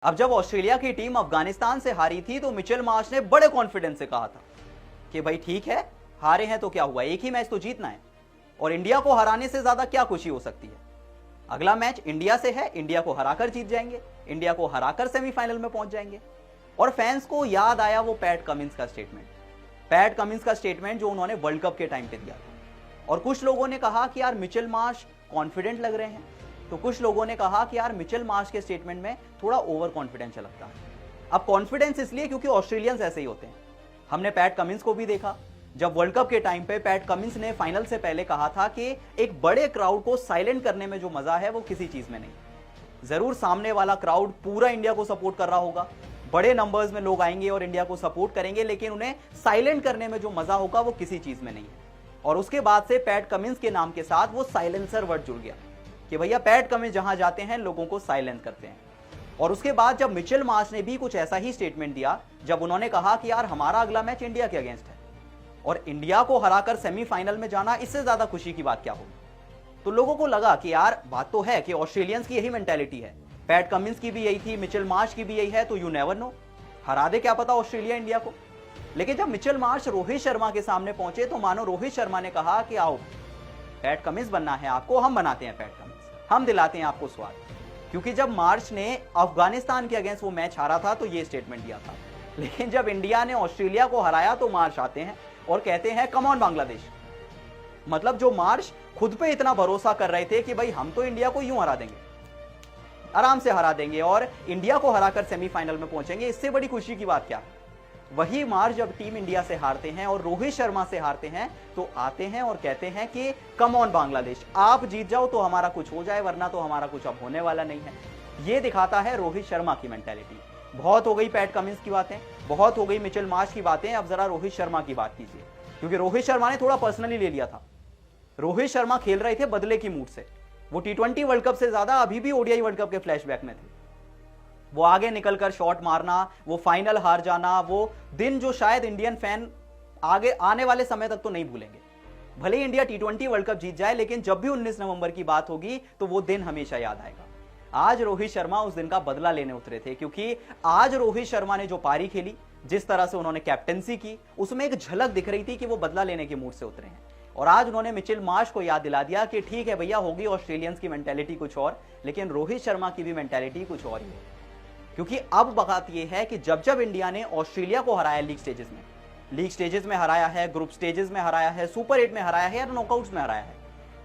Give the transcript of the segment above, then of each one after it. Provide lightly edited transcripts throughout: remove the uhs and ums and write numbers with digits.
अब जब ऑस्ट्रेलिया की टीम अफगानिस्तान से हारी थी तो मिचेल मार्श ने बड़े कॉन्फिडेंस से कहा था कि भाई ठीक है, हारे हैं तो क्या हुआ, एक ही मैच तो जीतना है और इंडिया को हराने से ज्यादा क्या खुशी हो सकती है। अगला मैच इंडिया से है, इंडिया को हराकर जीत जाएंगे, इंडिया को हराकर सेमीफाइनल में पहुंच जाएंगे। और फैंस को याद आया वो पैट कमिंस का स्टेटमेंट जो उन्होंने वर्ल्ड कप के टाइम पे दिया था। और कुछ लोगों ने कहा कि यार मिचेल मार्श कॉन्फिडेंट लग रहे हैं, तो कुछ लोगों ने कहा कि यार मिचेल मार्श के स्टेटमेंट में थोड़ा ओवर कॉन्फिडेंस लगता है। अब कॉन्फिडेंस इसलिए क्योंकि ऑस्ट्रेलियंस ऐसे ही होते हैं। हमने पैट कमिंस को भी देखा, जब वर्ल्ड कप के टाइम पे पैट कमिंस ने फाइनल से पहले कहा था कि एक बड़े क्राउड को साइलेंट करने में जो मजा है वो किसी चीज में नहीं। जरूर सामने वाला क्राउड पूरा इंडिया को सपोर्ट कर रहा होगा, बड़े नंबर्स में लोग आएंगे और इंडिया को सपोर्ट करेंगे, लेकिन उन्हें साइलेंट करने में जो मजा होगा वो किसी चीज में नहीं है। और उसके बाद से पैट कमिंस के नाम के साथ वो साइलेंसर वर्ड जुड़ गया कि भैया पैट कमिंस जहां जाते हैं लोगों को साइलेंस करते हैं। और उसके बाद जब मिचेल मार्श ने भी कुछ ऐसा ही स्टेटमेंट दिया, जब उन्होंने कहा कि यार हमारा अगला मैच इंडिया के अगेंस्ट है और इंडिया को हराकर सेमीफाइनल में जाना, इससे ज्यादा खुशी की बात क्या होगी। तो लोगों को लगा कि यार बात तो है कि ऑस्ट्रेलियंस की यही मेंटालिटी है, पैट कमिंस की भी यही थी, मिचेल मार्श की भी यही है, तो यू नेवर नो, हरा दे क्या पता ऑस्ट्रेलिया इंडिया को। लेकिन जब मिचेल मार्श रोहित शर्मा के सामने पहुंचे तो मानो रोहित शर्मा ने कहा कि आओ पैट कमिंस बनना है आपको, हम बनाते हैं पैट कमिंस, हम दिलाते हैं आपको स्वाद। क्योंकि जब मार्श ने अफगानिस्तान के अगेंस्ट वो मैच हारा था तो ये स्टेटमेंट दिया था, लेकिन जब इंडिया ने ऑस्ट्रेलिया को हराया तो मार्श आते हैं और कहते हैं कम ऑन बांग्लादेश। मतलब जो मार्श खुद पे इतना भरोसा कर रहे थे कि भाई हम तो इंडिया को यूं हरा देंगे, आराम से हरा देंगे और इंडिया को हराकर सेमीफाइनल में पहुंचेंगे, इससे बड़ी खुशी की बात क्या है। वही मार्श जब टीम इंडिया से हारते हैं और रोहित शर्मा से हारते हैं तो आते हैं और कहते हैं कि कम ऑन बांग्लादेश, आप जीत जाओ तो हमारा कुछ हो जाए, वरना तो हमारा कुछ अब होने वाला नहीं है। ये दिखाता है रोहित शर्मा की मेंटालिटी। बहुत हो गई पैट कमिंस की बातें, बहुत हो गई मिचेल मार्श की बातें, अब जरा रोहित शर्मा की बात कीजिए, क्योंकि रोहित शर्मा ने थोड़ा पर्सनली ले लिया था। रोहित शर्मा खेल रहे थे बदले की मूड से, वो टी20 वर्ल्ड कप से ज्यादा अभी भी ओडीआई वर्ल्ड कप के फ्लैशबैक में थे। वो आगे निकलकर शॉट मारना, वो फाइनल हार जाना, वो दिन जो शायद इंडियन फैन आगे आने वाले समय तक तो नहीं भूलेंगे। भले ही इंडिया टी20 वर्ल्ड कप जीत जाए, लेकिन जब भी 19 नवंबर की बात होगी तो वो दिन हमेशा याद आएगा। आज रोहित शर्मा उस दिन का बदला लेने उतरे थे, क्योंकि आज रोहित शर्मा ने जो पारी खेली, जिस तरह से उन्होंने कैप्टेंसी की, उसमें एक झलक दिख रही थी कि वो बदला लेने के मूड से उतरे हैं। और आज उन्होंने मिचेल मार्श को याद दिला दिया कि ठीक है भैया, होगी ऑस्ट्रेलियंस की मेंटालिटी कुछ और, लेकिन रोहित शर्मा की भी मेंटालिटी कुछ और ही है। क्योंकि अब बात यह है कि जब जब इंडिया ने ऑस्ट्रेलिया को हराया लीग स्टेजेस में हराया है, ग्रुप स्टेजेस में हराया है, सुपर 8 में हराया है या नॉकआउट्स में हराया है,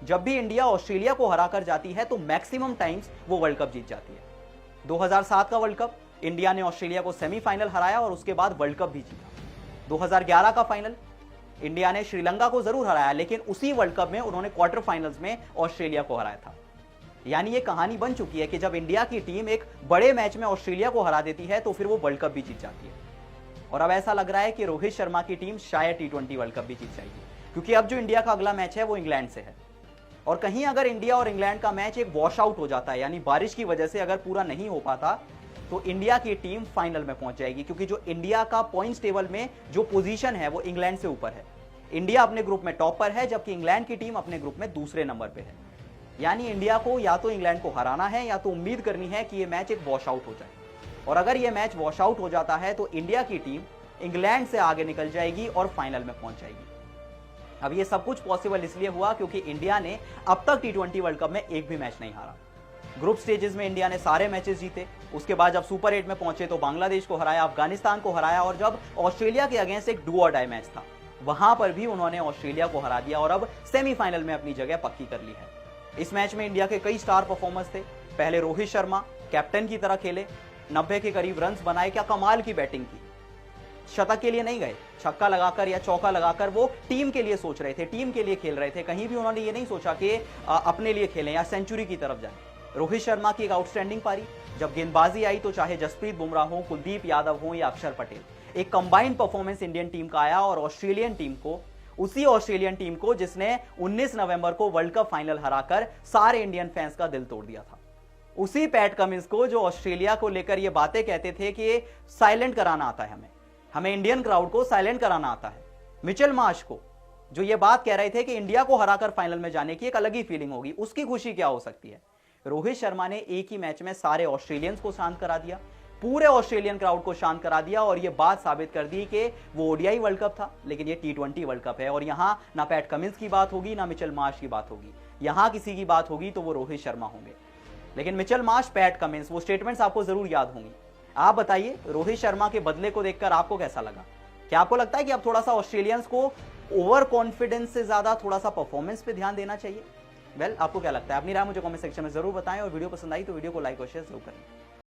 जब भी इंडिया ऑस्ट्रेलिया को हराकर जाती है तो मैक्सिमम टाइम्स वो वर्ल्ड कप जीत जाती है। 2007 का वर्ल्ड कप इंडिया ने ऑस्ट्रेलिया को सेमीफाइनल हराया और उसके बाद वर्ल्ड कप भी जीता। 2011 का फाइनल इंडिया ने श्रीलंका को जरूर हराया, लेकिन उसी वर्ल्ड कप में उन्होंने क्वार्टर फाइनल्स में ऑस्ट्रेलिया को हराया था। यानी ये कहानी बन चुकी है कि जब इंडिया की टीम एक बड़े मैच में ऑस्ट्रेलिया को हरा देती है तो फिर वो वर्ल्ड कप भी जीत जाती है। और अब ऐसा लग रहा है कि रोहित शर्मा की टीम शायद टी20 वर्ल्ड कप भी जीत जाएगी, क्योंकि अब जो इंडिया का अगला मैच है वो इंग्लैंड से है। और कहीं अगर इंडिया और इंग्लैंड का मैच एक वॉश आउट हो जाता है, यानी बारिश की वजह से अगर पूरा नहीं हो पाता, तो इंडिया की टीम फाइनल में पहुंच जाएगी, क्योंकि जो इंडिया का पॉइंट्स टेबल में जो पोजीशन है वो इंग्लैंड से ऊपर है। इंडिया अपने ग्रुप में टॉप पर है, जबकि इंग्लैंड की टीम अपने ग्रुप में दूसरे नंबर पे है। यानी इंडिया को या तो इंग्लैंड को हराना है या तो उम्मीद करनी है कि ये मैच एक वॉश आउट हो जाए। और अगर ये मैच वॉश आउट हो जाता है तो इंडिया की टीम इंग्लैंड से आगे निकल जाएगी और फाइनल में पहुंच जाएगी। अब ये सब कुछ पॉसिबल इसलिए हुआ क्योंकि इंडिया ने अब तक टी20 वर्ल्ड कप में एक भी मैच नहीं हारा। ग्रुप स्टेजेस में इंडिया ने सारे मैचेस जीते, उसके बाद जब सुपर 8 में पहुंचे तो बांग्लादेश को हराया, अफगानिस्तान को हराया, और जब ऑस्ट्रेलिया के अगेंस्ट एक डू और डाई मैच था वहां पर भी उन्होंने ऑस्ट्रेलिया को हरा दिया और अब सेमीफाइनल में अपनी जगह पक्की कर ली है। इस मैच में इंडिया के कई स्टार परफॉर्मर्स थे। पहले रोहित शर्मा कैप्टन की तरह खेले, 90 के करीब रन्स बनाए, क्या कमाल की बैटिंग की। शतक के लिए नहीं गए, छक्का लगाकर या चौका लगाकर वो टीम के लिए सोच रहे थे, टीम के लिए खेल रहे थे। कहीं भी उन्होंने ये नहीं सोचा कि अपने लिए खेलें या सेंचुरी की तरफ जाएं। रोहित शर्मा की एक आउटस्टैंडिंग पारी, जब गेंदबाजी आई तो चाहे जसप्रीत बुमराह हो, कुलदीप यादव हो या अक्षर पटेल, एक कंबाइंड परफॉर्मेंस इंडियन टीम का आया और ऑस्ट्रेलियन टीम को, उसी ऑस्ट्रेलियन टीम को जिसने 19 नवंबर को वर्ल्ड कप फाइनल हराकर सारे इंडियन फैंस का दिल तोड़ दिया था, उसी पैट कमिंस को जो ऑस्ट्रेलिया को लेकर ये बातें कहते थे कि साइलेंट कराना आता है हमें इंडियन क्राउड को साइलेंट कराना आता है, मिचेल मार्श को जो ये बात कह रहे थे कि इंडिया को हराकर फाइनल में जाने की एक अलग ही फीलिंग होगी, उसकी खुशी क्या हो सकती है। रोहित शर्मा ने एक ही मैच में सारे ऑस्ट्रेलियंस को शांत करा दिया, पूरे ऑस्ट्रेलियन क्राउड को शांत करा दिया और यह बात साबित कर दी कि वो ओडीआई वर्ल्ड कप था लेकिन ये T20 वर्ल्ड कप है और यहां ना पैट कमिंस की बात होगी ना मिचेल मार्श की बात होगी। यहां किसी की बात होगी तो वो रोहित शर्मा होंगे। लेकिन मिचेल मार्श, पैट कमिंस, वो स्टेटमेंट्स आपको जरूर याद होंगी। आप बताइए रोहित शर्मा के बदले को देखकर आपको कैसा लगा? क्या आपको लगता है कि अब थोड़ा सा ऑस्ट्रेलियंस को ओवर कॉन्फिडेंस से ज्यादा थोड़ा सा परफॉर्मेंस पे ध्यान देना चाहिए? वेल, आपको क्या लगता है? अपनी राय मुझे कमेंट सेक्शन में जरूर बताएं और वीडियो पसंद आई तो वीडियो को लाइक और शेयर जरूर करें।